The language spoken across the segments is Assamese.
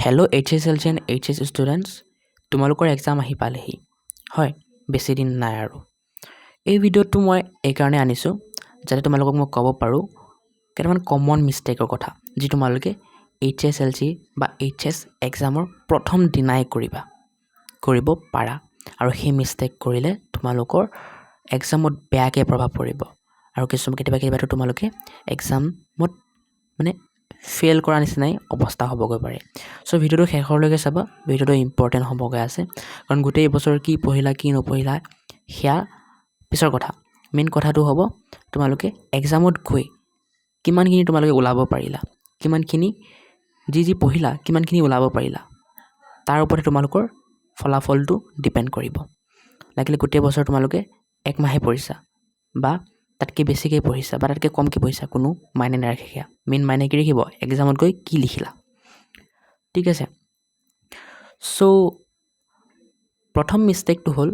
Hello' HSLC and HS students, তোমালোকৰ এক্সাম আহি পালেহি হয়, বেছি দিন নাই আৰু। এই ভিডিঅ'টো মই এইকাৰণে আনিছোঁ যাতে তোমালোকক মই ক'ব পাৰোঁ কেইটামান কমন মিষ্টেকৰ কথা যি তোমালোকে HSLC বা HS এক্সামৰ প্ৰথম দিনাই কৰিব পাৰা আৰু সেই মিষ্টেক কৰিলে তোমালোকৰ এক্সামত বেয়াকৈ প্ৰভাৱ পৰিব আৰু কেতিয়াবা তোমালোকে এক্সামত মানে ফেইল কৰা নিচিনাই অৱস্থা হ'বগৈ পাৰে। চ' ভিডিঅ'টো শেষৰলৈকে চাবা, ভিডিঅ'টো ইম্পৰ্টেণ্ট হ'বগৈ আছে কাৰণ গোটেই বছৰ কি পঢ়িলা কি নপঢ়িলা সেয়া পিছৰ কথা। মেইন কথাটো হ'ব তোমালোকে এক্সামত গৈ কিমানখিনি তোমালোকে ওলাব পাৰিলা, কিমানখিনি যি পঢ়িলা কিমানখিনি ওলাব পাৰিলা, তাৰ ওপৰতে তোমালোকৰ ফলাফলটো ডিপেণ্ড কৰিব। লাগিলে গোটেই বছৰ তোমালোকে এক মাহে পঢ়িছা বা তাতকৈ বেছিকৈ পঢ়িছা বা তাতকৈ কমকৈ পঢ়িছা, কোনো মাইনে নাৰাখে সেয়া। মেইন মাইনে কি ৰাখিব এক্সামত গৈ কি লিখিলা, ঠিক আছে। চ' প্ৰথম মিষ্টেকটো হ'ল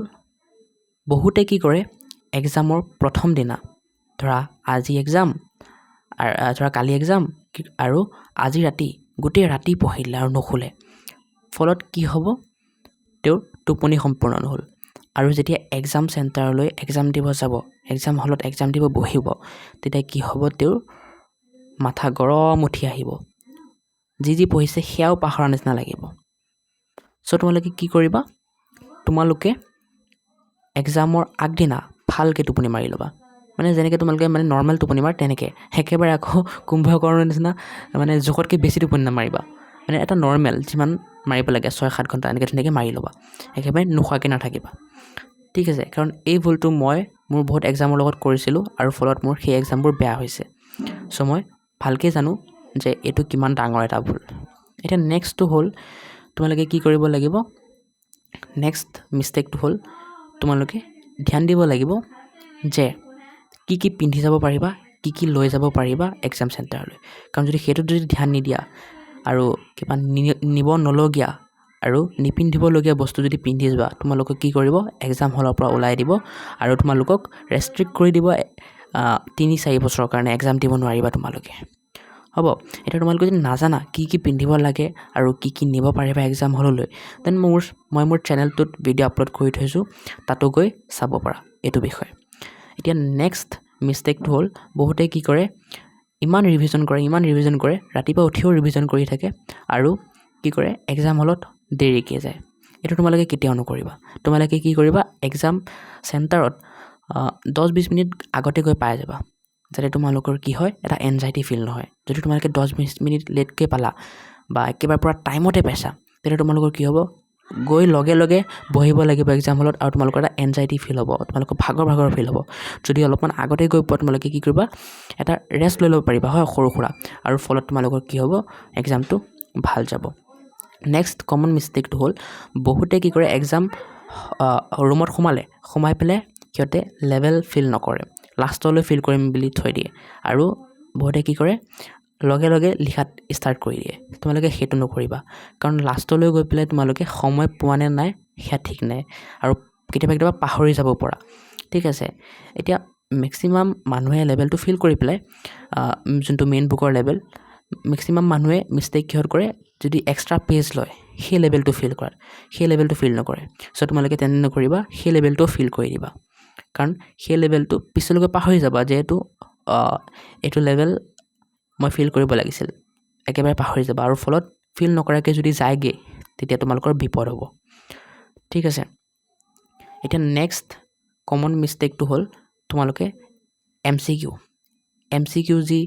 বহুতে কি কৰে এক্সামৰ প্ৰথম দিনা ধৰা আজি এক্সাম ধৰা কালি এক্সাম আৰু আজি ৰাতি গোটেই ৰাতি পঢ়িলে আৰু নুশুলে, ফলত কি হ'ব তেওঁৰ টোপনি সম্পূৰ্ণ নহ'ল আৰু যেতিয়া এক্সাম চেণ্টাৰলৈ এক্সাম দিব যাব, এক্সাম হলত এক্সাম দিব বহিব, তেতিয়া কি হ'ব তেওঁৰ মাথা গৰম উঠি আহিব, যি পঢ়িছে সেয়াও পাহৰা নিচিনা লাগিব। চ' তোমালোকে কি কৰিবা, তোমালোকে এক্সামৰ আগদিনা ভালকৈ টোপনি মাৰি ল'বা, মানে যেনেকৈ তোমালোকে মানে নৰ্মেল টোপনি মাৰা তেনেকৈ, একেবাৰে আকৌ কুম্ভকৰ্ণৰ নিচিনা মানে জোখতকৈ বেছি টোপনি নামাৰিবা, মানে এটা নৰ্মেল যিমান মাৰিব লাগে 6-7 ঘণ্টা এনেকৈ ধুনীয়াকৈ মাৰি ল'বা, একেবাৰে নোখোৱাকৈ নাথাকিবা, ঠিক আছে। কাৰণ এই ভুলটো মই মোৰ বহুত এক্সামৰ লগত কৰিছিলোঁ আৰু ফলত মোৰ সেই এক্সামবোৰ বেয়া হৈছে। চ' মই ভালকৈ জানো যে এইটো কিমান ডাঙৰ এটা ভুল। এতিয়া নেক্সটটো হ'ল তোমালোকে কি কৰিব লাগিব, নেক্সট মিষ্টেকটো হ'ল তোমালোকে ধ্যান দিব লাগিব যে কি পিন্ধি যাব পাৰিবা, কি লৈ যাব পাৰিবা এক্সাম চেণ্টাৰলৈ। কাৰণ সেইটোত যদি ধ্যান নিদিয়া আৰু কিবা নিব নলগীয়া আৰু নিপিন্ধিবলগীয়া বস্তু যদি পিন্ধি যোৱা, তোমালোকক কি কৰিব এক্সাম হলৰ পৰা ওলাই দিব আৰু তোমালোকক ৰেষ্ট্ৰিক্ট কৰি দিব 3-4 বছৰৰ কাৰণে এক্সাম দিব নোৱাৰিবা তোমালোকে, হ'ব। এতিয়া তোমালোকে যদি নাজানা কি পিন্ধিব লাগে আৰু কি নিব পাৰিবা এক্সাম হললৈ, দেন মই মোৰ চেনেলটোত ভিডিঅ' আপলোড কৰি থৈছোঁ, তাতো গৈ চাব পাৰা এইটো বিষয়ে। এতিয়া নেক্সট মিষ্টেকটো হ'ল বহুতে কি কৰে ইমান ৰিভিজন কৰে ৰাতিপুৱা উঠিও ৰিভিজন কৰি থাকে আৰু কি কৰে এক্সাম হলত দেৰিকৈ যায়। এইটো তোমালোকে কেতিয়াও নকৰিবা। তোমালোকে কি কৰিবা এক্সাম চেণ্টাৰত 10-20 মিনিট আগতে গৈ পাই যাবা, যাতে তোমালোকৰ কি হয় এটা এনজাইটি ফিল নহয়। যদি তোমালোকে 10-20 মিনিট লেটকৈ পালা বা একেবাৰে পূৰা টাইমতে পাইছা, তেতিয়া তোমালোকৰ কি হ'ব গৈ লগে লগে বহিব লাগিব এক্সাম হলত আৰু তোমালোকৰ এটা এনজাইটি ফিল হ'ব, তোমালোকৰ ভাগৰ ফিল হ'ব। যদি অলপমান আগতে গৈ পোৱা তোমালোকে কি কৰিবা এটা ৰেষ্ট লৈ ল'ব পাৰিবা হয় সৰু সুৰা, আৰু ফলত তোমালোকৰ কি হ'ব এক্সামটো ভাল যাব। নেক্সট কমন মিষ্টেকটো হ'ল বহুতে কি কৰে এক্সাম ৰুমত সোমাই পেলাই সিহঁতে লেভেল ফিল নকৰে, লাষ্টলৈ ফিল কৰিম বুলি থৈ দিয়ে আৰু বহুতে কি কৰে লগে লগে লিখাত ষ্টাৰ্ট কৰি দিয়ে। তোমালোকে সেইটো নকৰিবা, কাৰণ লাষ্টলৈ গৈ পেলাই তোমালোকে সময় পোৱা নে নাই সেয়া ঠিক নাই আৰু কেতিয়াবা পাহৰি যাব পৰা, ঠিক আছে। এতিয়া মেক্সিমাম মানুহে লেভেলটো ফিল কৰি পেলাই যোনটো মেইন বুকৰ লেভেল, মেক্সিমাম মানুহে মিষ্টেক কিহত কৰে যদি এক্সট্ৰা পেজ লয় সেই লেভেলটো ফিল নকৰে। চ' তোমালোকে তেনে নকৰিবা, সেই লেভেলটো ফিল কৰি দিবা, কাৰণ সেই লেভেলটো পিছলৈকে পাহৰি যাবা যে এইটো লেভেল মই ফিল কৰিব লাগিছিল, একেবাৰে পাহৰি যাবা আৰু ফলত ফিল নকৰাকৈ যদি যায়গৈ তেতিয়া তোমালোকৰ বিপদ হ'ব, ঠিক আছে। এতিয়া নেক্সট কমন মিষ্টেকটো হ'ল তোমালোকে MCQ যি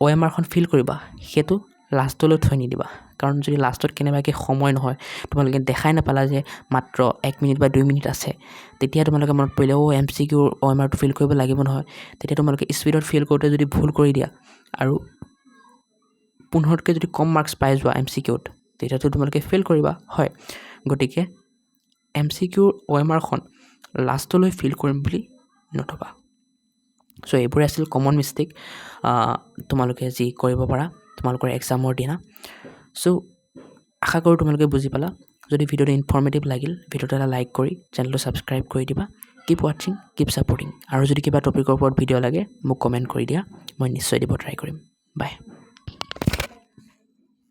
OMRখন ফিল কৰিবা সেইটো লাষ্টলৈ থৈ নিদিবা, কাৰণ যদি লাষ্টত কেনেবাকৈ সময় নহয়, তোমালোকে দেখাই নাপালা যে মাত্ৰ 1 মিনিট বা 2 মিনিট আছে, তেতিয়া তোমালোকে মনত পৰিলে MCQ OMRটো ফিল কৰিব লাগিব নহয়, তেতিয়া তোমালোকে স্পীডত ফিল কৰোঁতে যদি ভুল কৰি দিয়া আৰু 15তকৈ যদি কম মাৰ্কছ পাই যোৱা MCQত, তেতিয়াতো তোমালোকে ফেইল কৰিবা হয়। গতিকে MCQ OMRখন লাষ্টলৈ ফিল কৰিম বুলি নথবা। চ' এইবোৰে আছিল কমন মিষ্টেক তোমালোকে যি কৰিব পাৰা তোমালোকৰ এক্সামৰ দিনা। চ' আশা কৰোঁ তোমালোকে বুজি পালা। যদি ভিডিঅ'টো ইনফৰ্মেটিভ লাগিল, ভিডিঅ'টো এটা লাইক কৰি চেনেলটো ছাবস্ক্ৰাইব কৰি দিবা। কিপ ৱাচিং, কিপ ছাপোৰ্টিং। আৰু যদি কিবা টপিকৰ ওপৰত ভিডিঅ' লাগে মোক কমেণ্ট কৰি দিয়া, মই নিশ্চয় দিব ট্ৰাই কৰিম। বাই।